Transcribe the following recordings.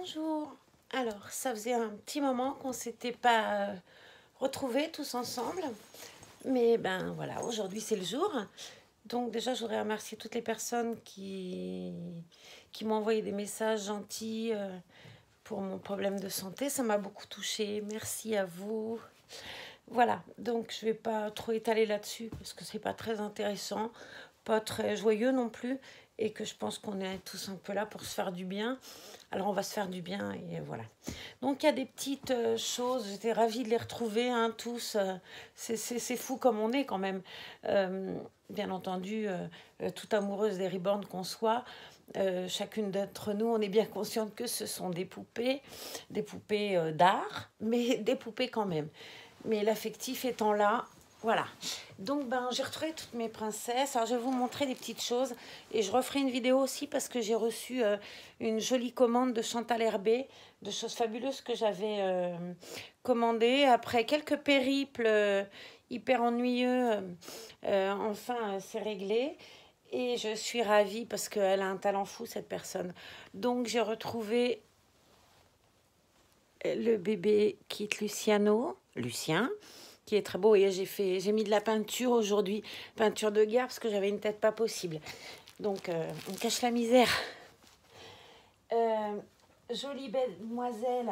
Bonjour. Alors, ça faisait un petit moment qu'on ne s'était pas retrouvés tous ensemble. Mais ben voilà, aujourd'hui c'est le jour. Donc déjà, je voudrais remercier toutes les personnes qui m'ont envoyé des messages gentils pour mon problème de santé. Ça m'a beaucoup touchée. Merci à vous. Voilà, donc je ne vais pas trop étaler là-dessus parce que c'est pas très intéressant, pas très joyeux non plus, et que je pense qu'on est tous un peu là pour se faire du bien. Alors on va se faire du bien et voilà. Donc il y a des petites choses, j'étais ravie de les retrouver tous. C'est fou comme on est quand même. Bien entendu, toute amoureuse des Reborn qu'on soit, chacune d'entre nous, on est bien consciente que ce sont des poupées d'art, mais des poupées quand même. Mais l'affectif étant là, voilà. Donc j'ai retrouvé toutes mes princesses. Alors je vais vous montrer des petites choses et je referai une vidéo aussi parce que j'ai reçu une jolie commande de Chantal Herbé, de choses fabuleuses que j'avais commandées. Après quelques périples hyper ennuyeux, enfin c'est réglé. Et je suis ravie parce qu'elle a un talent fou, cette personne. Donc j'ai retrouvé le bébé Kit Lucien, qui est très beau. Et j'ai mis de la peinture aujourd'hui, peinture de guerre, parce que j'avais une tête pas possible. Donc, on cache la misère. Jolie belle demoiselle,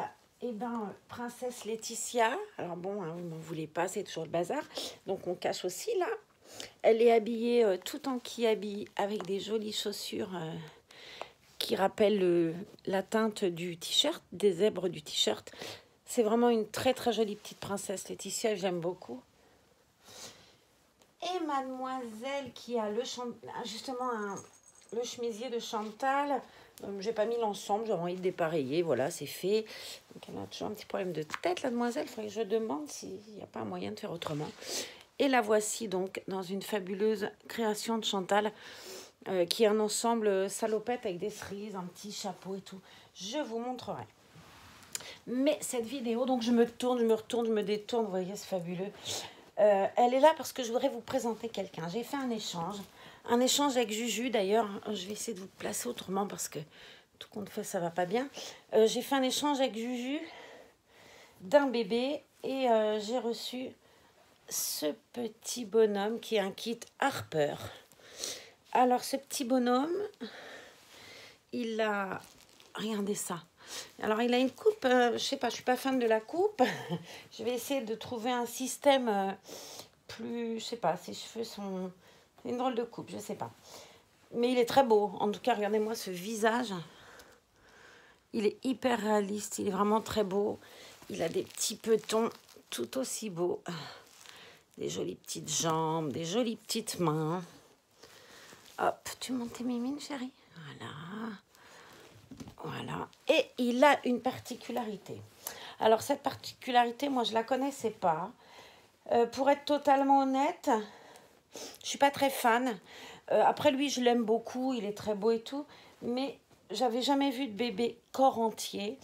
princesse Laetitia. Alors bon, vous m'en voulez pas, c'est toujours le bazar. Donc, on cache aussi là. Elle est habillée tout en qui-habille, avec des jolies chaussures qui rappellent la teinte du t-shirt, des zèbres du t-shirt. C'est vraiment une très très jolie petite princesse Laetitia, j'aime beaucoup. Et mademoiselle qui a justement le chemisier de Chantal. J'ai pas mis l'ensemble, j'avais envie de dépareiller, voilà, c'est fait. Donc elle a toujours un petit problème de tête, la demoiselle. Il faudrait que je demande s'il n'y a pas un moyen de faire autrement. Et la voici donc dans une fabuleuse création de Chantal, qui est un ensemble salopette avec des cerises, un petit chapeau et tout. Je vous montrerai. Mais cette vidéo, donc je me tourne, je me retourne, je me détourne, vous voyez, c'est fabuleux. Elle est là parce que je voudrais vous présenter quelqu'un. J'ai fait un échange avec Juju d'ailleurs. Je vais essayer de vous placer autrement parce que tout compte fait, ça va pas bien. J'ai fait un échange avec Juju d'un bébé et j'ai reçu ce petit bonhomme qui est un kit Harper. Alors ce petit bonhomme, il a... Regardez ça. Alors, il a une coupe, je sais pas, je suis pas fan de la coupe. Je vais essayer de trouver un système plus, je sais pas, ses cheveux sont... C'est une drôle de coupe, je sais pas. Mais il est très beau. En tout cas, regardez-moi ce visage. Il est hyper réaliste, il est vraiment très beau. Il a des petits petons tout aussi beaux. Des jolies petites jambes, des jolies petites mains. Hop, tu montes tes mimines, chérie? Voilà. Voilà. Et il a une particularité. Alors, cette particularité, moi, je ne la connaissais pas. Pour être totalement honnête, je ne suis pas très fan. Après, lui, je l'aime beaucoup. Il est très beau et tout. Mais j'avais jamais vu de bébé corps entier.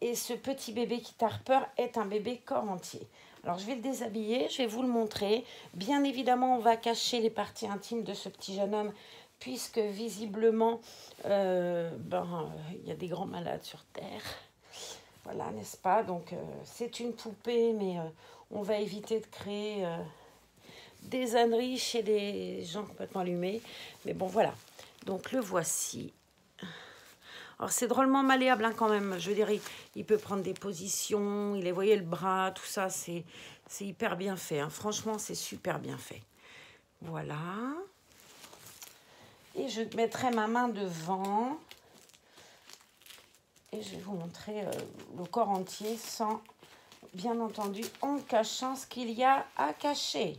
Et ce petit bébé Kit Harper est un bébé corps entier. Alors, je vais le déshabiller. Je vais vous le montrer. Bien évidemment, on va cacher les parties intimes de ce petit jeune homme, puisque visiblement, il y a des grands malades sur Terre. Voilà, n'est-ce pas? Donc, c'est une poupée, mais on va éviter de créer des âneries chez des gens complètement allumés. Mais bon, voilà. Donc, le voici. Alors, c'est drôlement malléable quand même. Je veux dire, il peut prendre des positions. Vous voyez, le bras, tout ça, c'est hyper bien fait. Franchement, c'est super bien fait. Voilà. Et je mettrai ma main devant et je vais vous montrer le corps entier sans, bien entendu, en cachant ce qu'il y a à cacher.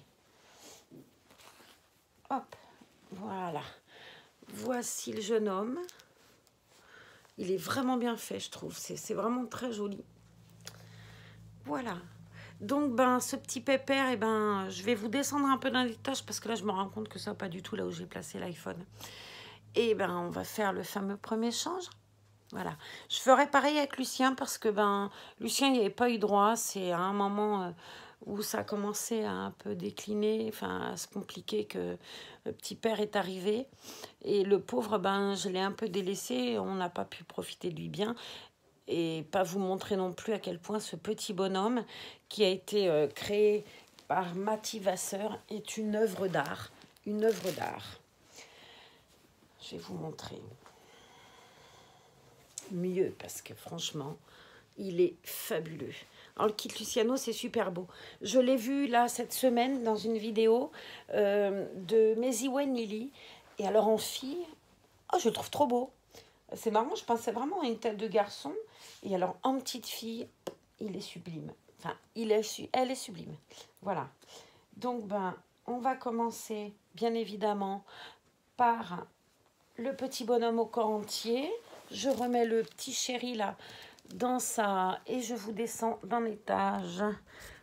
Hop, voilà. Voici le jeune homme. Il est vraiment bien fait, je trouve. C'est vraiment très joli. Voilà. Donc, ce petit pépère, je vais vous descendre un peu dans les tâches parce que là, je me rends compte que ça va pas du tout là où j'ai placé l'iPhone. Et on va faire le fameux premier échange. Voilà. Je ferai pareil avec Lucien parce que Lucien, il n'y avait pas eu droit. C'est à un moment où ça a commencé à un peu décliner, enfin à se compliquer, que le petit père est arrivé. Et le pauvre, je l'ai un peu délaissé. On n'a pas pu profiter de lui bien. et pas vous montrer non plus à quel point ce petit bonhomme qui a été créé par Mati Vasseur est une œuvre d'art. Une œuvre d'art. Je vais vous montrer mieux parce que franchement, il est fabuleux. Alors le kit Luciano, c'est super beau. Je l'ai vu là cette semaine dans une vidéo de Meziwen Lily. Et alors en fille, oh, je le trouve trop beau. C'est marrant, je pensais vraiment à une tête de garçon. Et alors en petite fille, il est sublime. Enfin, elle est sublime. Voilà. Donc, on va commencer, bien évidemment, par le petit bonhomme au corps entier. Je remets le petit chéri là dans ça et je vous descends d'un étage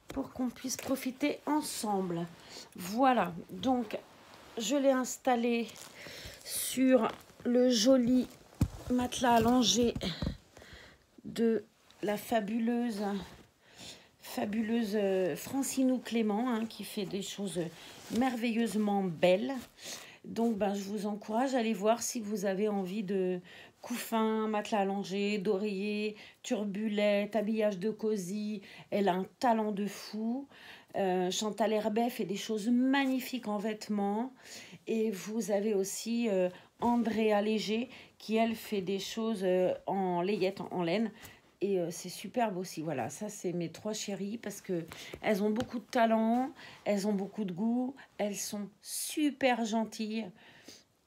pour qu'on puisse profiter ensemble. Voilà, donc je l'ai installé sur le joli matelas allongé de la fabuleuse Francinou Clément, hein, qui fait des choses merveilleusement belles. Donc, je vous encourage à aller voir si vous avez envie de couffin, matelas allongé, d'oreiller, turbulette, habillage de cosy. Elle a un talent de fou. Chantal Herbet fait des choses magnifiques en vêtements. Et vous avez aussi Andrea Léger qui, elle, fait des choses en layette, en laine. Et c'est superbe aussi. Voilà, ça, c'est mes 3 chéries parce qu'elles ont beaucoup de talent, elles ont beaucoup de goût, elles sont super gentilles.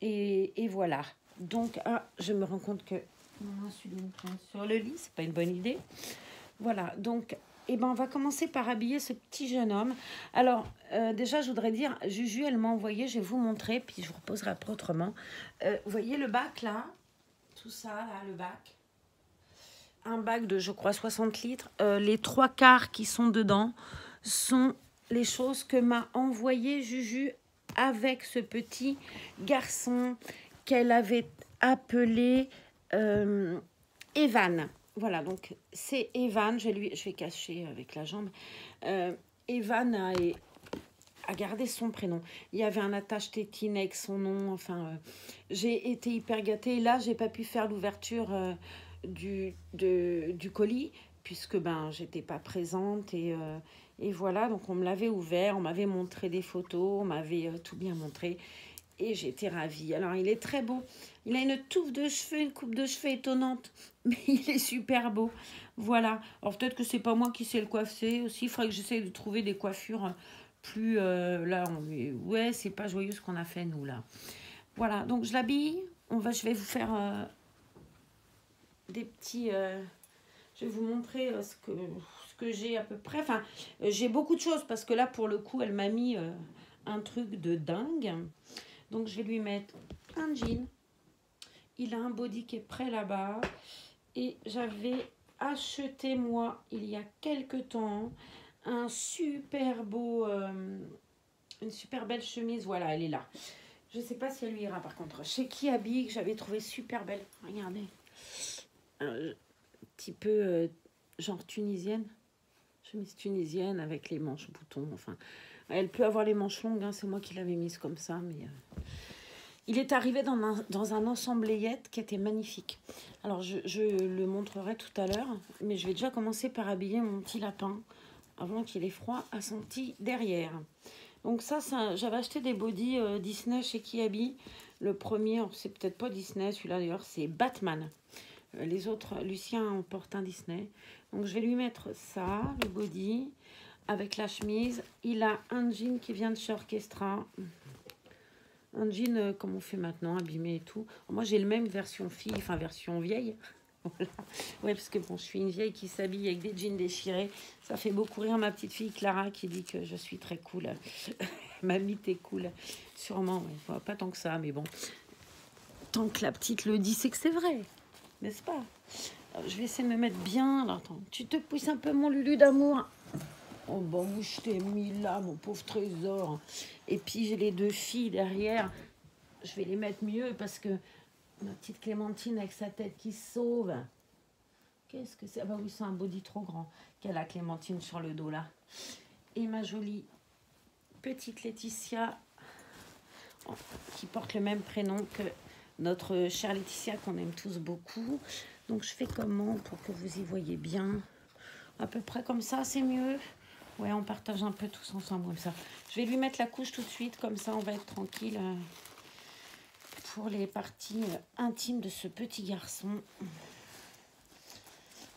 Et voilà. Donc, je me rends compte que mon insuline tient sur le lit, c'est pas une bonne idée. Voilà, donc, on va commencer par habiller ce petit jeune homme. Alors, déjà, je voudrais dire, Juju, elle m'a envoyé, je vais vous montrer, puis je vous reposerai après autrement. Vous voyez le bac, là? Tout ça, là, le bac. Un bac de, je crois, 60 litres. Les 3/4 qui sont dedans sont les choses que m'a envoyé Juju avec ce petit garçon qu'elle avait appelé Evan. Voilà, donc c'est Evan. Je vais cacher avec la jambe. Evan a gardé son prénom. Il y avait un attache-tétine avec son nom. Enfin, j'ai été hyper gâtée. Et là, j'ai pas pu faire l'ouverture du colis puisque j'étais pas présente et voilà, donc on me l'avait ouvert, on m'avait montré des photos, on m'avait tout bien montré et j'étais ravie. Alors il est très beau, il a une touffe de cheveux, une coupe de cheveux étonnante, mais il est super beau. Voilà, alors peut-être que c'est pas moi qui sais le coiffer aussi, il faudrait que j'essaie de trouver des coiffures plus ouais, c'est pas joyeux ce qu'on a fait nous là. Voilà, donc je l'habille, je vais vous faire des petits... je vais vous montrer ce que j'ai à peu près. Enfin, j'ai beaucoup de choses parce que là, pour le coup, elle m'a mis un truc de dingue. Donc, je vais lui mettre un jean. Il a un body qui est prêt là-bas. Et j'avais acheté, moi, il y a quelques temps, un super beau... une super belle chemise. Voilà, elle est là. Je ne sais pas si elle lui ira, par contre. Chez Kiabi, que j'avais trouvé super belle. Regardez. Petit peu genre tunisienne, chemise tunisienne avec les manches boutons, enfin elle peut avoir les manches longues, hein, c'est moi qui l'avais mise comme ça, mais il est arrivé dans un ensembléette qui était magnifique. Alors je le montrerai tout à l'heure, mais je vais déjà commencer par habiller mon petit lapin avant qu'il ait froid à son petit derrière. Donc ça j'avais acheté des bodys Disney chez Kiabi. Le premier, c'est peut-être pas Disney, celui-là d'ailleurs, c'est Batman. Les autres, Lucien porte un Disney. Donc, je vais lui mettre ça, le body, avec la chemise. Il a un jean qui vient de chez Orchestra. Un jean, comme on fait maintenant, abîmé et tout. Moi, j'ai le même version fille, enfin version vieille. Voilà. Ouais, parce que bon, je suis une vieille qui s'habille avec des jeans déchirés. Ça fait beaucoup rire ma petite fille Clara qui dit que je suis très cool. Mamie, t'es cool. Sûrement, ouais. Pas tant que ça, mais bon. Tant que la petite le dit, c'est que c'est vrai. N'est-ce pas? Alors, je vais essayer de me mettre bien. Alors, attends, tu te pousses un peu, mon Lulu d'amour. Oh, bon, où je t'ai mis là, mon pauvre trésor. Et puis, j'ai les 2 filles derrière. Je vais les mettre mieux parce que ma petite Clémentine avec sa tête qui se sauve. Qu'est-ce que c'est? Ah bah oui, c'est un body trop grand qu'elle a, Clémentine, sur le dos, là. Et ma jolie petite Laetitia, qui porte le même prénom que notre chère Laetitia qu'on aime tous beaucoup. Donc, je fais comment pour que vous y voyez bien? À peu près comme ça, c'est mieux. Ouais, on partage un peu tous ensemble comme ça. Je vais lui mettre la couche tout de suite, comme ça, on va être tranquille pour les parties intimes de ce petit garçon.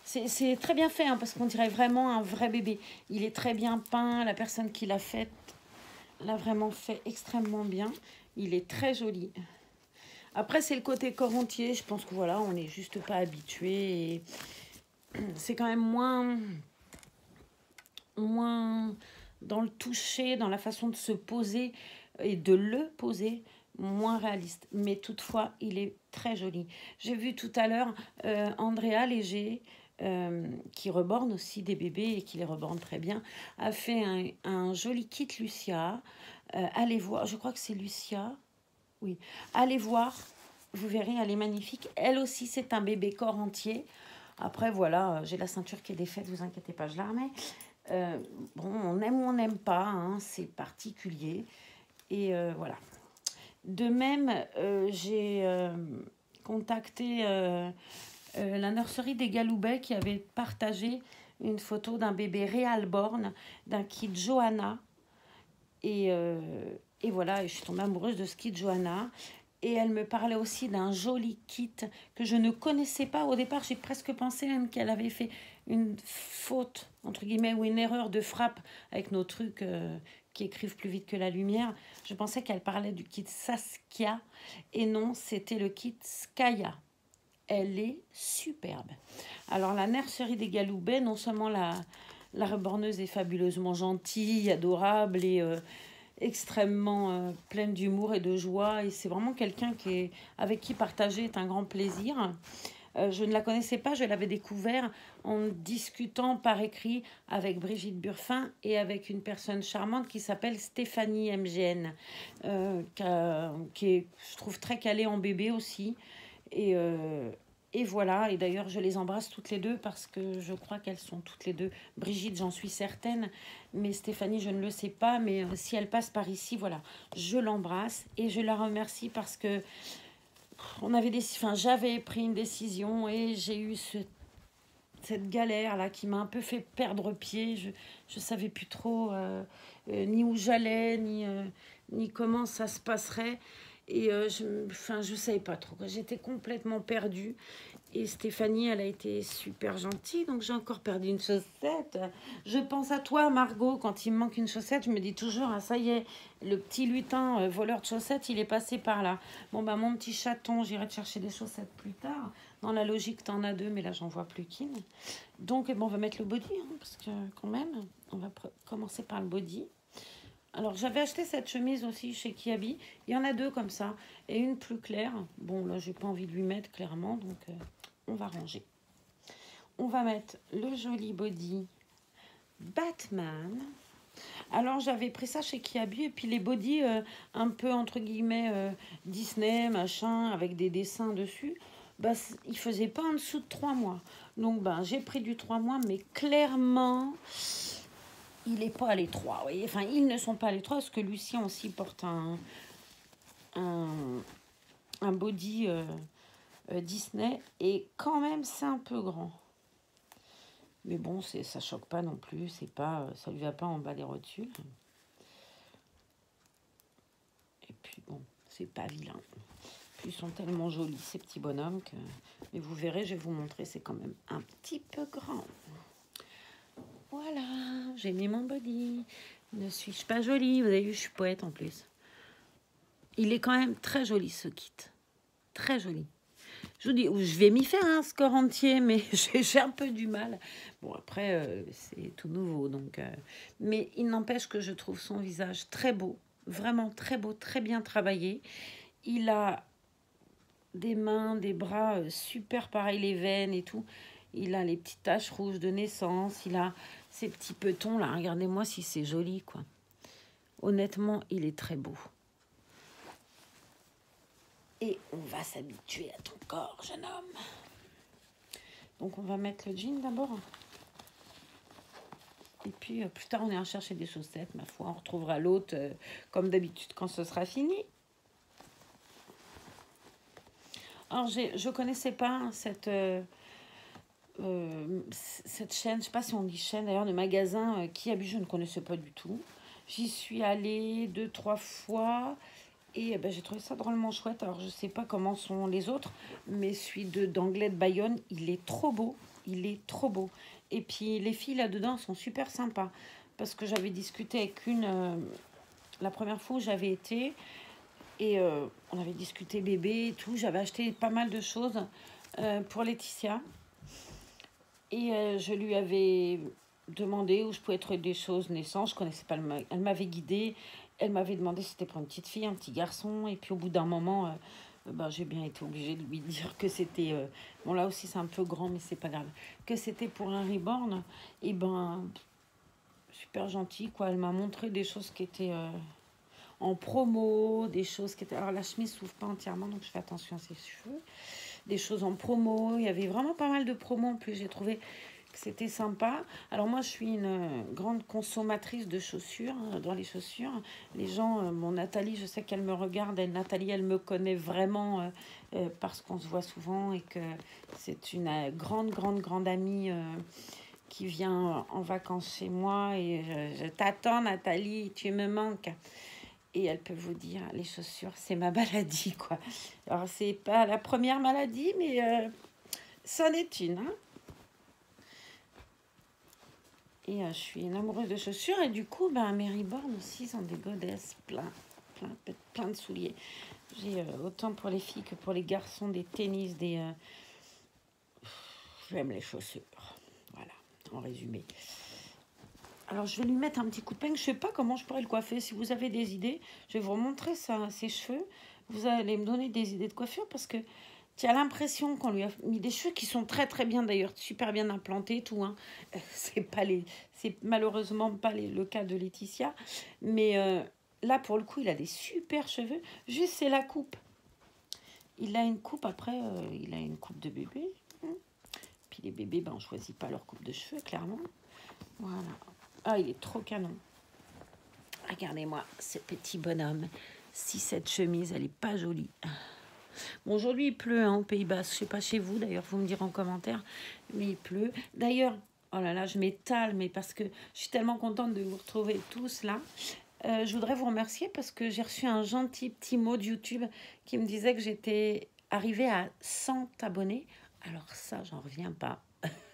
C'est très bien fait, hein, parce qu'on dirait vraiment un vrai bébé. Il est très bien peint, la personne qui l'a fait l'a vraiment fait extrêmement bien. Il est très joli. Après, c'est le côté corps entier. Je pense que voilà, on n'est juste pas habitué. C'est quand même moins dans le toucher, dans la façon de se poser et de le poser, moins réaliste. Mais toutefois, il est très joli. J'ai vu tout à l'heure Andrea Léger, qui reborne aussi des bébés et qui les reborne très bien, a fait un joli kit Lucia. Allez voir, je crois que c'est Lucia. Oui, allez voir, vous verrez, elle est magnifique. Elle aussi, c'est un bébé corps entier. Après, voilà, j'ai la ceinture qui est défaite, vous inquiétez pas, je la remets. Bon, on aime ou on n'aime pas, hein, c'est particulier. Et voilà. De même, j'ai contacté la nurserie des Galoubets qui avait partagé une photo d'un bébé réalborn, d'un kit Johanna. Et voilà, et je suis tombée amoureuse de ce kit Johanna. Et elle me parlait aussi d'un joli kit que je ne connaissais pas. Au départ, j'ai presque pensé même qu'elle avait fait une faute, entre guillemets, ou une erreur de frappe avec nos trucs qui écrivent plus vite que la lumière. Je pensais qu'elle parlait du kit Saskia. Et non, c'était le kit Skaya. Elle est superbe. Alors, la nurserie des Galoubets, non seulement la reborneuse est fabuleusement gentille, adorable et extrêmement pleine d'humour et de joie. Et c'est vraiment quelqu'un avec qui partager est un grand plaisir. Je ne la connaissais pas, je l'avais découvert en discutant par écrit avec Brigitte Burfin et avec une personne charmante qui s'appelle Stéphanie MGN, qui est, je trouve, très calée en bébé aussi. Et voilà, et d'ailleurs je les embrasse toutes les deux parce que je crois qu'elles sont toutes les deux. Brigitte, j'en suis certaine, mais Stéphanie, je ne le sais pas. Mais si elle passe par ici, voilà, je l'embrasse et je la remercie parce que j'avais pris une décision et j'ai eu cette galère-là qui m'a un peu fait perdre pied. Je ne savais plus trop ni où j'allais, ni comment ça se passerait. Et je savais pas trop. J'étais complètement perdue. Et Stéphanie, elle a été super gentille. Donc, j'ai encore perdu une chaussette. Je pense à toi, Margot. Quand il me manque une chaussette, je me dis toujours, ah, ça y est, le petit lutin voleur de chaussettes, il est passé par là. Bon, bah, mon petit chaton, j'irai te chercher des chaussettes plus tard. Dans la logique, t'en as deux, mais là, j'en vois plus qu'une. Donc, bon, on va mettre le body, hein, parce que quand même, on va commencer par le body. Alors, j'avais acheté cette chemise aussi chez Kiabi. Il y en a deux comme ça. Et une plus claire. Bon, là, j'ai pas envie de lui mettre clairement. Donc, on va ranger. On va mettre le joli body Batman. Alors, j'avais pris ça chez Kiabi. Et puis, les bodys un peu, entre guillemets, Disney, machin, avec des dessins dessus. Bah, il faisait pas en dessous de 3 mois. Donc, j'ai pris du 3 mois. Mais clairement... il n'est pas à l'étroit, vous voyez. Enfin, ils ne sont pas à l'étroit parce que Lucien aussi porte un body Disney et quand même c'est un peu grand. Mais bon, ça choque pas non plus, c'est pas, ça lui va pas en bas des rotules. Et puis bon, c'est pas vilain. Puis ils sont tellement jolis ces petits bonhommes que, mais vous verrez, je vais vous montrer, c'est quand même un petit peu grand. Voilà, j'ai mis mon body. Ne suis-je pas jolie? Vous avez vu, je suis poète en plus. Il est quand même très joli ce kit. Très joli. Je vous dis, je vais m'y faire un score entier, mais j'ai un peu du mal. Bon, après, c'est tout nouveau. Donc, mais il n'empêche que je trouve son visage très beau. Vraiment très beau, très bien travaillé. Il a des mains, des bras super pareil, les veines et tout. Il a les petites taches rouges de naissance. Il a ces petits petons là. Regardez-moi si c'est joli, quoi. Honnêtement, il est très beau. Et on va s'habituer à ton corps, jeune homme. Donc, on va mettre le jean d'abord. Et puis, plus tard, on ira chercher des chaussettes. Ma foi, on retrouvera l'autre, comme d'habitude, quand ce sera fini. Alors, je ne connaissais pas cette cette chaîne, je sais pas si on dit chaîne d'ailleurs, de magasins qui habille, je ne connaissais pas du tout. J'y suis allée 2, 3 fois et ben, j'ai trouvé ça drôlement chouette. Alors je sais pas comment sont les autres, mais celui d'Anglais de Bayonne, il est trop beau. Il est trop beau. Et puis les filles là-dedans sont super sympas. Parce que j'avais discuté avec une la première fois où j'avais été. Et on avait discuté bébé et tout. J'avais acheté pas mal de choses pour Laetitia. Et je lui avais demandé où je pouvais trouver des choses naissantes. Je connaissais pas elle m'avait guidée. Elle m'avait demandé si c'était pour une petite fille, un petit garçon. Et puis au bout d'un moment, ben, j'ai bien été obligée de lui dire que c'était... bon là aussi c'est un peu grand mais c'est pas grave. Que c'était pour un reborn. Et ben super gentil quoi. Elle m'a montré des choses qui étaient... en promo, des choses qui étaient... Alors la chemise s'ouvre pas entièrement, donc je fais attention à ses cheveux. Des choses en promo, il y avait vraiment pas mal de promos en plus, j'ai trouvé que c'était sympa. Alors moi je suis une grande consommatrice de chaussures, dans les chaussures. Les gens, bon Nathalie, je sais qu'elle me regarde, Nathalie elle me connaît vraiment parce qu'on se voit souvent et que c'est une grande amie qui vient en vacances chez moi et je t'attends Nathalie, tu me manques. Et elle peut vous dire, les chaussures, c'est ma maladie, quoi. Alors, c'est pas la première maladie, mais c'en est une. Hein. Et je suis une amoureuse de chaussures. Et du coup, ben, mes Reborn aussi sont des godesses plein de souliers. J'ai autant pour les filles que pour les garçons des tennis, des... J'aime les chaussures. Voilà, en résumé. Alors, je vais lui mettre un petit coup de peigne. Je ne sais pas comment je pourrais le coiffer. Si vous avez des idées, je vais vous montrer ses cheveux. Vous allez me donner des idées de coiffure parce que tu as l'impression qu'on lui a mis des cheveux qui sont très bien d'ailleurs, super bien implantés, tout. Hein. C'est malheureusement pas le cas de Laetitia. Mais là, pour le coup, il a des super cheveux. Juste, c'est la coupe. Il a une coupe, après, il a une coupe de bébé. Puis les bébés, ben, on ne choisit pas leur coupe de cheveux, clairement. Voilà. Ah, il est trop canon. Regardez-moi ce petit bonhomme. Si cette chemise, elle est pas jolie. Bon, aujourd'hui, il pleut hein, au Pays Basque. Je sais pas chez vous, d'ailleurs, vous me direz en commentaire. Mais il pleut. D'ailleurs, oh là là, je m'étale, mais parce que je suis tellement contente de vous retrouver tous là. Je voudrais vous remercier parce que j'ai reçu un gentil petit mot de YouTube qui me disait que j'étais arrivée à 100 abonnés. Alors ça, j'en reviens pas.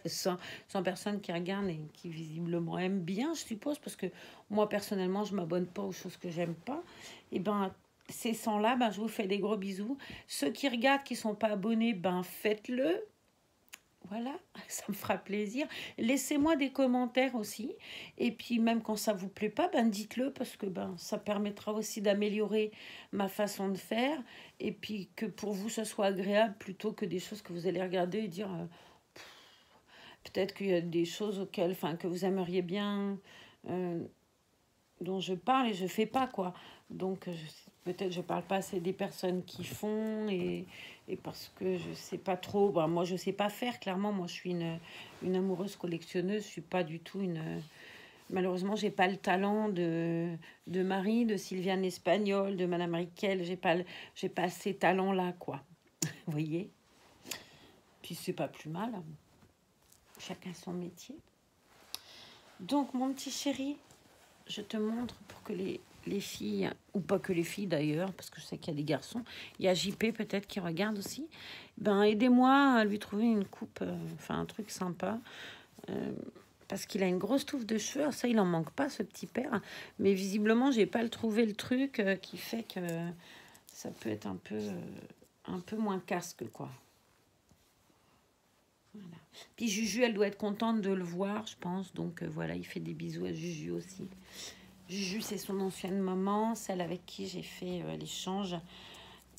100 personnes qui regardent et qui visiblement aiment bien, je suppose, parce que moi, personnellement, je ne m'abonne pas aux choses que j'aime pas. Et ben, ces 100-là, ben, je vous fais des gros bisous. Ceux qui regardent, qui ne sont pas abonnés, ben, faites-le. Voilà, ça me fera plaisir. Laissez-moi des commentaires aussi. Et puis, même quand ça ne vous plaît pas, ben, dites-le, parce que ben, ça permettra aussi d'améliorer ma façon de faire. Et puis, que pour vous, ce soit agréable, plutôt que des choses que vous allez regarder et dire... peut-être qu'il y a des choses auxquelles, enfin, que vous aimeriez bien, dont je parle et je fais pas, quoi. Donc, peut-être je parle pas assez des personnes qui font et parce que je sais pas trop. Bon, moi, je sais pas faire, clairement. Moi, je suis une amoureuse collectionneuse. Je suis pas du tout une... Malheureusement, j'ai pas le talent de Marie, de Sylviane Espagnol, de Madame Riquel. J'ai pas ces talents-là, quoi. Vous voyez? Puis c'est pas plus mal. Chacun son métier. Donc, mon petit chéri, je te montre pour que les filles, ou pas que les filles d'ailleurs, parce que je sais qu'il y a des garçons, il y a JP peut-être qui regarde aussi, ben aidez-moi à lui trouver une coupe, enfin un truc sympa, parce qu'il a une grosse touffe de cheveux. Alors ça, il en manque pas, ce petit père, mais visiblement, j'ai pas trouvé le truc qui fait que ça peut être un peu moins casque, quoi. Voilà. Puis Juju, elle doit être contente de le voir, je pense. Donc voilà, il fait des bisous à Juju aussi. Juju, c'est son ancienne maman, celle avec qui j'ai fait l'échange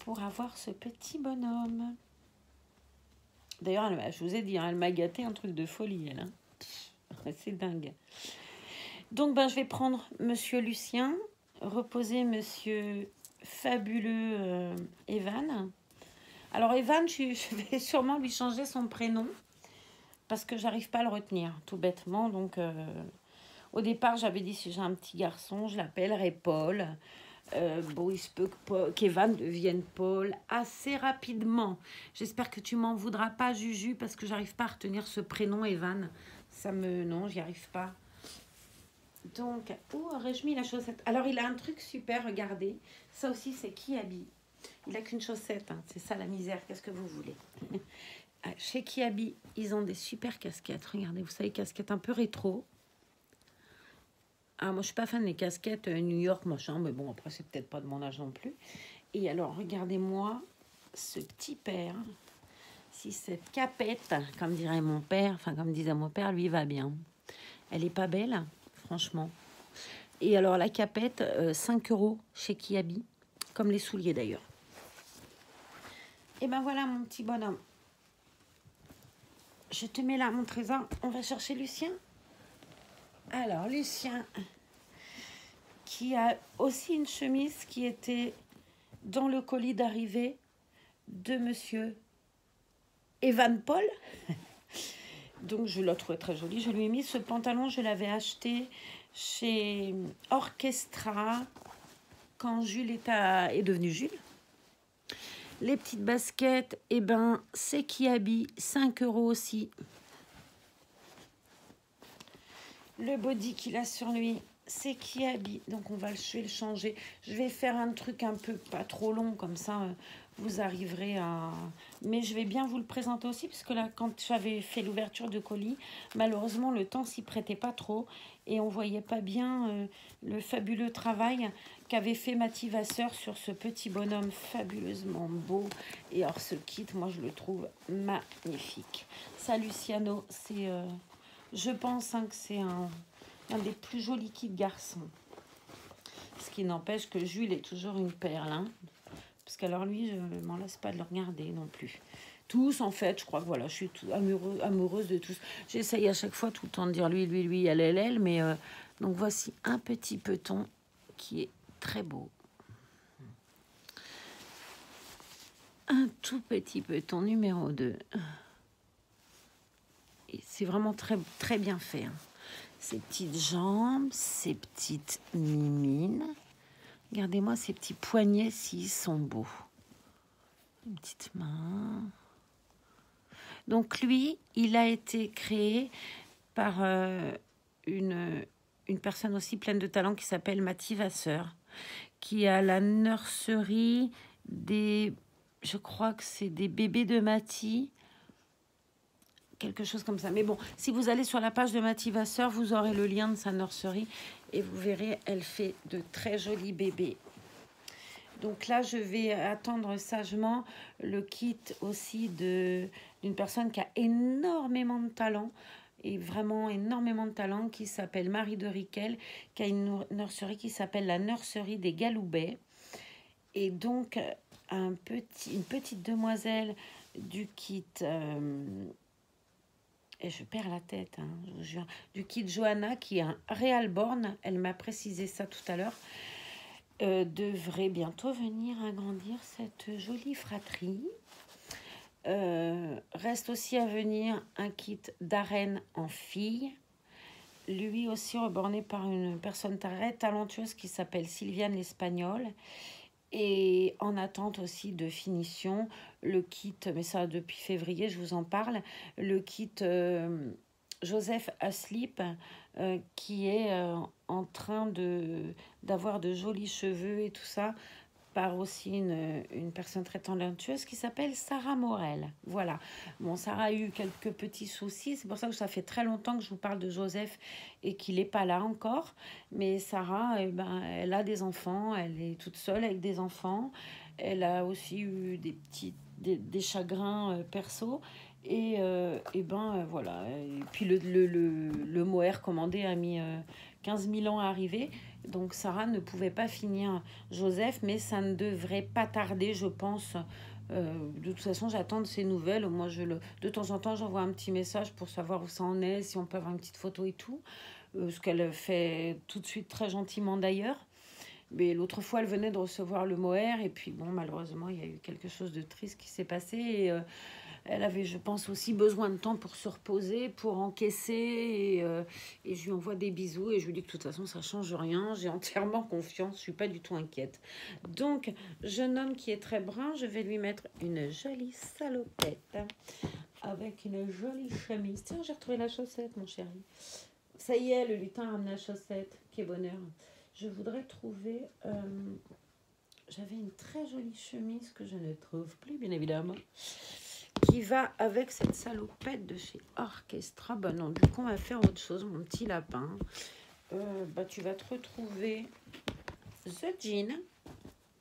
pour avoir ce petit bonhomme. D'ailleurs, je vous ai dit, hein, elle m'a gâté un truc de folie, elle. Hein. C'est dingue. Donc, ben, je vais prendre Monsieur Lucien, reposer Monsieur Fabuleux Evan. Alors Evan, je vais sûrement lui changer son prénom parce que j'arrive pas à le retenir, tout bêtement. Donc au départ, j'avais dit si j'ai un petit garçon, je l'appellerai Paul. Bon, il se peut qu'Evan devienne Paul assez rapidement. J'espère que tu m'en voudras pas, Juju, parce que j'arrive pas à retenir ce prénom, Evan. Non, j'y arrive pas. Donc, où aurais-je mis la chaussette? Alors, il a un truc super, regardez. Ça aussi, c'est Kiabi. Il a qu'une chaussette, hein. C'est ça la misère. Qu'est-ce que vous voulez? Chez Kiabi, ils ont des super casquettes. Regardez, vous savez, casquettes un peu rétro. Ah, moi, je suis pas fan des casquettes New York, machin, mais bon, après, c'est peut-être pas de mon âge non plus. Et alors, regardez-moi ce petit père. Si cette capette, comme dirait mon père, enfin, comme disait mon père, lui va bien. Elle est pas belle, franchement. Et alors, la capette, 5 € chez Kiabi, comme les souliers d'ailleurs. Et ben voilà, mon petit bonhomme. Je te mets là, mon trésor. On va chercher Lucien. Alors, Lucien, qui a aussi une chemise qui était dans le colis d'arrivée de monsieur Evan Paul. Donc, je la trouvais très jolie. Je lui ai mis ce pantalon, je l'avais acheté chez Orchestra quand Jules est devenu Jules. Les petites baskets, eh ben, c'est Kiabi, 5 € aussi. Le body qu'il a sur lui, c'est Kiabi. Donc, je vais le changer. Je vais faire un truc un peu pas trop long, comme ça, vous arriverez à... Mais je vais bien vous le présenter aussi, parce que là, quand j'avais fait l'ouverture de colis, malheureusement, le temps s'y prêtait pas trop. Et on voyait pas bien le fabuleux travail qu'avait fait Mathie Vasseur sur ce petit bonhomme fabuleusement beau. Et alors, ce kit, moi, je le trouve magnifique. Ça, Luciano, c'est... je pense que c'est un des plus jolis kits garçons. Ce qui n'empêche que Jules est toujours une perle. Hein, parce qu'alors lui, je ne m'en lasse pas de le regarder non plus. Tous, en fait, je crois que voilà, je suis amoureuse de tous. J'essaye à chaque fois tout le temps de dire lui, elle, mais donc voici un petit peton qui est très beau. Un tout petit peton numéro 2. Et c'est vraiment très, très bien fait. Hein. Ces petites jambes, ces petites mimines. Regardez-moi ces petits poignets s'ils sont beaux. Une petite main. Donc lui, il a été créé par une personne aussi pleine de talent qui s'appelle Mathie Vasseur, qui a la nurserie des... Je crois que c'est des bébés de Mathie. Quelque chose comme ça. Mais bon, si vous allez sur la page de Mathie Vasseur, vous aurez le lien de sa nurserie et vous verrez, elle fait de très jolis bébés. Donc là, je vais attendre sagement le kit aussi d'une personne qui a énormément de talent et vraiment énormément de talent, qui s'appelle Marie de Riquel, qui a une nurserie qui s'appelle la Nurserie des Galoubets. Et donc, une petite demoiselle du kit... et je perds la tête, hein, je vous jure, du kit Johanna, qui est un Real Born, elle m'a précisé ça tout à l'heure, devrait bientôt venir agrandir cette jolie fratrie. Reste aussi à venir un kit d'arène en fille, lui aussi reborné par une personne très talentueuse qui s'appelle Sylviane l'Espagnole. Et en attente aussi de finition, le kit, mais ça depuis février, je vous en parle, le kit Joseph Aslip, qui est en train d'avoir de jolis cheveux et tout ça, par aussi une personne très talentueuse qui s'appelle Sarah Morel. Voilà. Bon, Sarah a eu quelques petits soucis. C'est pour ça que ça fait très longtemps que je vous parle de Joseph et qu'il n'est pas là encore. Mais Sarah, eh ben, elle a des enfants. Elle est toute seule avec des enfants. Elle a aussi eu des chagrins perso. Et voilà. Et puis le Moher commandé a mis 15 000 ans à arriver. Donc Sarah ne pouvait pas finir Joseph, mais ça ne devrait pas tarder, je pense. De toute façon, j'attends de ses nouvelles. Moi, de temps en temps, j'envoie un petit message pour savoir où ça en est, si on peut avoir une petite photo et tout. Ce qu'elle fait tout de suite très gentiment d'ailleurs. Mais l'autre fois, elle venait de recevoir le Moher. Et puis, bon, malheureusement, il y a eu quelque chose de triste qui s'est passé. Et Elle avait, je pense, aussi besoin de temps pour se reposer, pour encaisser. Et je lui envoie des bisous et je lui dis que de toute façon, ça ne change rien. J'ai entièrement confiance, je ne suis pas du tout inquiète. Donc, jeune homme qui est très brun, je vais lui mettre une jolie salopette avec une jolie chemise. Tiens, j'ai retrouvé la chaussette, mon chéri. Ça y est, le lutin a ramené la chaussette. Quel bonheur. Je voudrais trouver... j'avais une très jolie chemise que je ne trouve plus, bien évidemment, qui va avec cette salopette de chez Orchestra. Bah non, du coup, on va faire autre chose, mon petit lapin. Bah, tu vas te retrouver The Jean,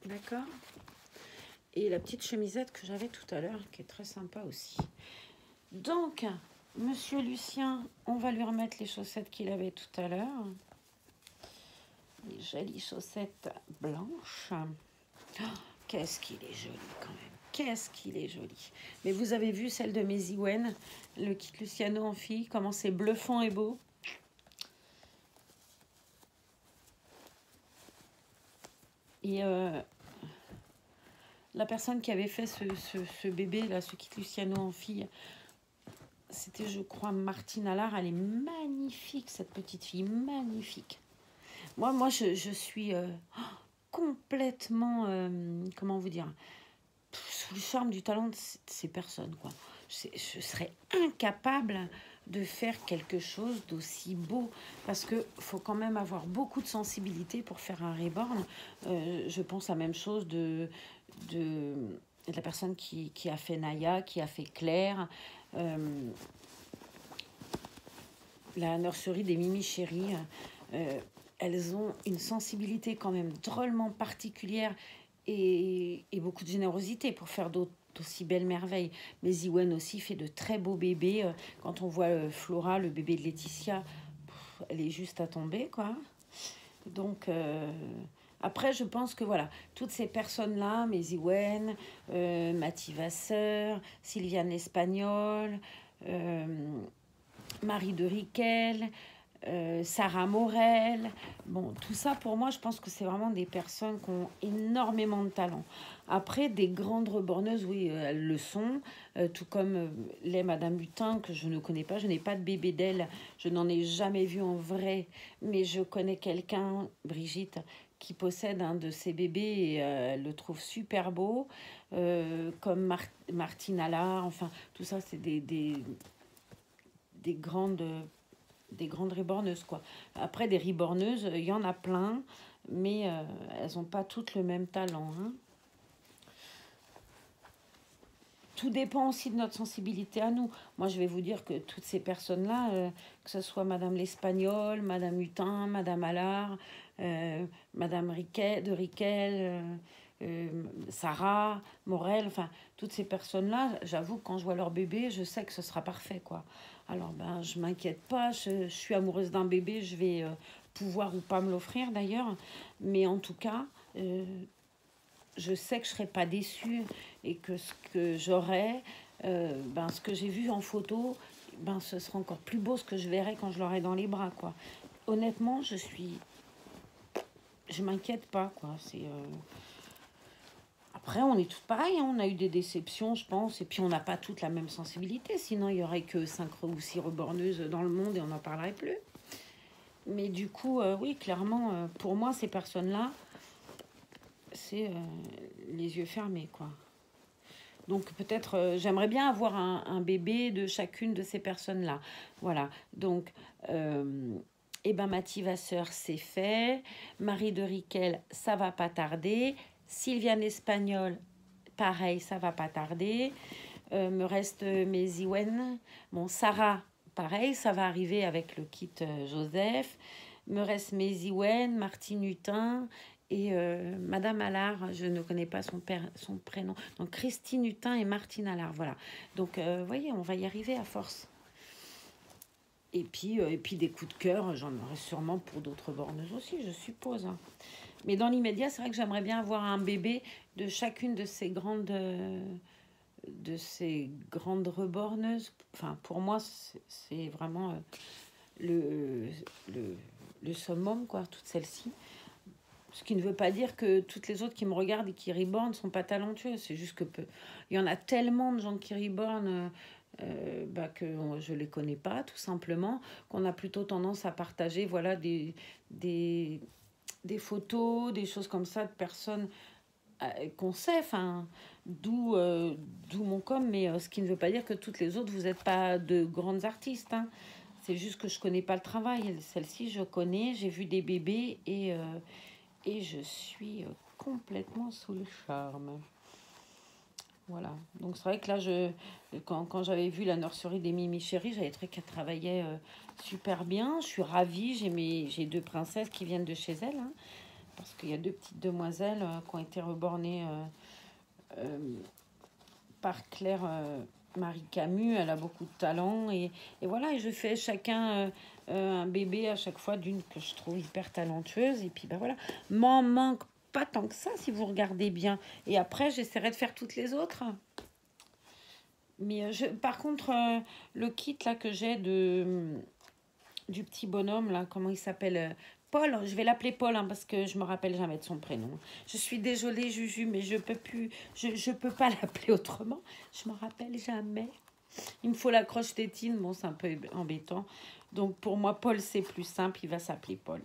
d'accord? Et la petite chemisette que j'avais tout à l'heure, qui est très sympa aussi. Donc, Monsieur Lucien, on va lui remettre les chaussettes qu'il avait tout à l'heure. Les jolies chaussettes blanches. Oh, qu'est-ce qu'il est joli quand même. Qu'est-ce qu'il est joli. Mais vous avez vu celle de Maisy Wen, le kit Luciano en fille, comment c'est bluffant et beau. Et la personne qui avait fait ce bébé, là, ce kit Luciano en fille, c'était, je crois, Martine Allard. Elle est magnifique, cette petite fille, magnifique. Moi je suis complètement, comment vous dire, sous le charme du talent de ces personnes, quoi. Je serais incapable de faire quelque chose d'aussi beau, parce que faut quand même avoir beaucoup de sensibilité pour faire un reborn. Je pense la même chose de la personne qui a fait Naya, qui a fait Claire, la nurserie des Mimi Chéri. Elles ont une sensibilité quand même drôlement particulière et beaucoup de générosité pour faire d'aussi belles merveilles. Mais Ziwen aussi fait de très beaux bébés. Quand on voit Flora, le bébé de Laetitia, elle est juste à tomber, quoi. Donc, après, je pense que voilà, toutes ces personnes-là, Maisy Wen, Mathie Vasseur, Sylviane l'Espagnol, Marie de Riquel, Sarah Morel, bon, tout ça pour moi, je pense que c'est vraiment des personnes qui ont énormément de talent. Après, des grandes reborneuses, oui, elles le sont, tout comme l'est Madame Butin, que je ne connais pas, je n'ai pas de bébé d'elle, je n'en ai jamais vu en vrai, mais je connais quelqu'un, Brigitte, qui possède un de ces bébés et elle le trouve super beau, comme Martine Allard, enfin, tout ça, c'est des grandes reborneuses, quoi. Après, des reborneuses, il y en a plein, mais elles n'ont pas toutes le même talent, hein. Tout dépend aussi de notre sensibilité à nous. Moi, je vais vous dire que toutes ces personnes-là, que ce soit Madame l'Espagnol, Madame Hutin, Madame Allard, Madame Riquel, Sarah, Morel, enfin, toutes ces personnes-là, j'avoue, quand je vois leur bébé, je sais que ce sera parfait, quoi. Alors, ben, je m'inquiète pas, je suis amoureuse d'un bébé, je vais pouvoir ou pas me l'offrir, d'ailleurs. Mais en tout cas, je sais que je ne serai pas déçue et que ce que j'aurai, ben, ce que j'ai vu en photo, ben, ce sera encore plus beau ce que je verrai quand je l'aurai dans les bras, quoi. Honnêtement, je m'inquiète pas, quoi. Après, on est toutes pareilles, hein. On a eu des déceptions, je pense, et puis on n'a pas toutes la même sensibilité, sinon il y aurait que 5 ou 6 reborneuses dans le monde et on n'en parlerait plus. Mais du coup, oui, clairement, pour moi, ces personnes-là, c'est les yeux fermés, quoi. Donc peut-être, j'aimerais bien avoir un bébé de chacune de ces personnes-là. Voilà, donc... et ben Mathie Vasseur, c'est fait. Marie de Riquel, ça va pas tarder. Sylviane Espagnol, pareil, ça va pas tarder. Me reste Maisy Wen. Bon, Sarah, pareil, ça va arriver avec le kit Joseph. Me reste Maisy Wen, Martine Hutin et Madame Allard, je ne connais pas son prénom. Donc Christine Hutin et Martine Allard, voilà. Donc, voyez, on va y arriver à force. Et puis des coups de cœur, j'en aurai sûrement pour d'autres borneuses aussi, je suppose. Mais dans l'immédiat, c'est vrai que j'aimerais bien avoir un bébé de chacune de ces grandes reborneuses. Enfin, pour moi, c'est vraiment le summum, quoi, toutes celles-ci. Ce qui ne veut pas dire que toutes les autres qui me regardent et qui reborn ne sont pas talentueuses. C'est juste que il y en a tellement de gens qui reborn que je ne les connais pas, tout simplement, qu'on a plutôt tendance à partager voilà, des photos, des choses comme ça de personnes qu'on sait, enfin, d'où mon com, mais ce qui ne veut pas dire que toutes les autres, vous n'êtes pas de grandes artistes. Hein. C'est juste que je connais pas le travail. Celle-ci, je connais, j'ai vu des bébés et je suis complètement sous le charme. Voilà. Donc c'est vrai que là, quand j'avais vu la nurserie des Mimi Chérie, j'avais trouvé qu'elle travaillait super bien. Je suis ravie. J'ai 2 princesses qui viennent de chez elle. Hein, parce qu'il y a 2 petites demoiselles qui ont été rebornées par Claire Marie Camus. Elle a beaucoup de talent. Et voilà, et je fais chacun un bébé à chaque fois d'une que je trouve hyper talentueuse. Et puis ben voilà, m'en manque pas tant que ça si vous regardez bien. Et après, j'essaierai de faire toutes les autres. Mais par contre, le kit là que j'ai du petit bonhomme, là, comment il s'appelle Paul, je vais l'appeler Paul hein, parce que je me rappelle jamais de son prénom. Je suis désolée, Juju, mais je peux plus, je peux pas l'appeler autrement. Je me rappelle jamais. Il me faut la croche-tétine, bon, c'est un peu embêtant. Donc pour moi, Paul, c'est plus simple, il va s'appeler Paul.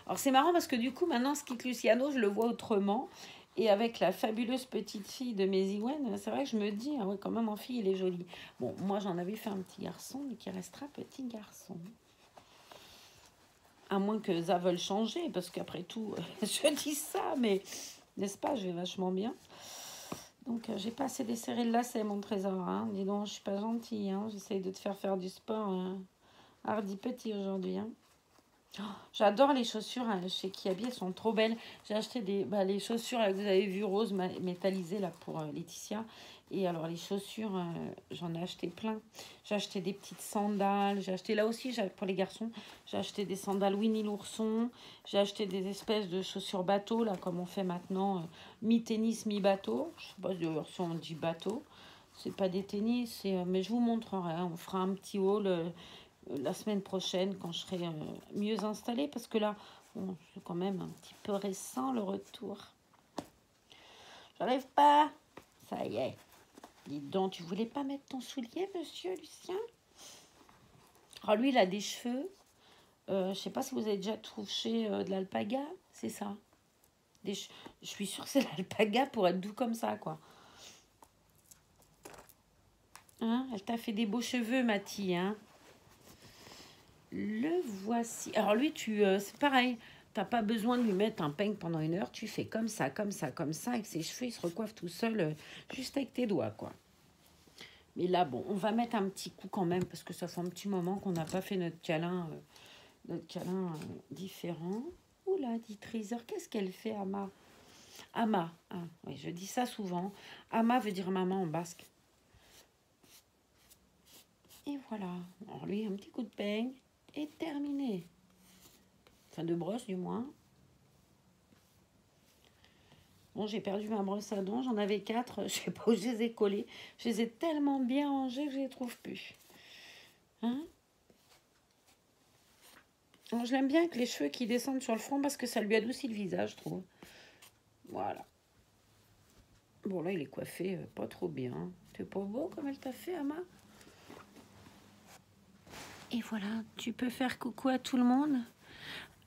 Alors c'est marrant parce que du coup, maintenant, Skit Luciano, je le vois autrement. Et avec la fabuleuse petite fille de Méziwen, c'est vrai que je me dis, ah ouais, quand même, en fille, il est joli. Bon, moi, j'en avais fait un petit garçon, mais qui restera petit garçon. À moins que ça veuille changer, parce qu'après tout, je dis ça, mais n'est-ce pas, je vais vachement bien. Donc, j'ai pas assez desserré le lacet, mon trésor. Hein. Dis donc, je suis pas gentille. Hein. J'essaye de te faire du sport. Hardy petit aujourd'hui. Hein. Oh, j'adore les chaussures chez Kiabi, elles sont trop belles. J'ai acheté les chaussures que vous avez vu rose métallisées là pour Laetitia. Et alors les chaussures, j'en ai acheté plein. J'ai acheté des petites sandales. J'ai acheté là aussi pour les garçons. J'ai acheté des sandales Winnie l'ourson. J'ai acheté des espèces de chaussures bateau là comme on fait maintenant, mi-tennis, mi-bateau. Je sais pas d'ailleurs si on dit bateau. C'est pas des tennis, mais je vous montrerai. Hein. On fera un petit haul. La semaine prochaine quand je serai mieux installée parce que là bon, c'est quand même un petit peu récent le retour. J'arrive pas. Ça y est. Dis donc, tu voulais pas mettre ton soulier, monsieur Lucien? Alors lui, il a des cheveux. Je sais pas si vous avez déjà touché de l'alpaga. C'est ça. Je suis sûre que c'est l'alpaga pour être doux comme ça, quoi. Hein, elle t'a fait des beaux cheveux, Mathie, hein. Le voici. Alors lui, c'est pareil. T'as pas besoin de lui mettre un peigne pendant 1 heure. Tu fais comme ça, comme ça, comme ça. Avec ses cheveux, il se recoiffe tout seul, juste avec tes doigts, quoi. Mais là, bon, on va mettre un petit coup quand même, parce que ça fait un petit moment qu'on n'a pas fait notre câlin différent. Oula, dit Treasure, qu'est-ce qu'elle fait, Ama? Ama, hein, oui, je dis ça souvent. Ama veut dire maman en basque. Et voilà. Alors lui, un petit coup de peigne. Et terminé. Enfin, de brosse, du moins. Bon, j'ai perdu ma brosse à dents. J'en avais 4. Je sais pas où je les ai collées. Je les ai tellement bien rangées que je les trouve plus. Hein? Alors, je l'aime bien avec les cheveux qui descendent sur le front parce que ça lui adoucit le visage, je trouve. Voilà. Bon, là, il est coiffé pas trop bien. C'est pas beau comme elle t'a fait, Ama? Et voilà, tu peux faire coucou à tout le monde.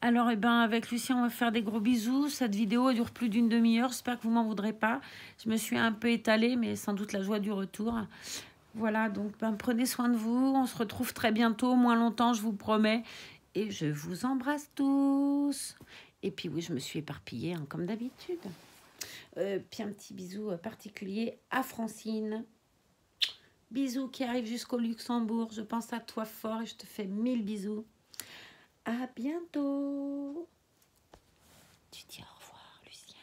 Alors, avec Lucien, on va faire des gros bisous. Cette vidéo elle dure plus d'une demi-heure. J'espère que vous m'en voudrez pas. Je me suis un peu étalée, mais sans doute la joie du retour. Voilà, donc prenez soin de vous. On se retrouve très bientôt, moins longtemps, je vous promets. Et je vous embrasse tous. Et puis oui, je me suis éparpillée, hein, comme d'habitude. Puis un petit bisou particulier à Francine. Bisous qui arrivent jusqu'au Luxembourg. Je pense à toi fort et je te fais 1000 bisous. À bientôt. Tu dis au revoir, Lucien.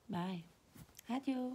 Bye. Adieu.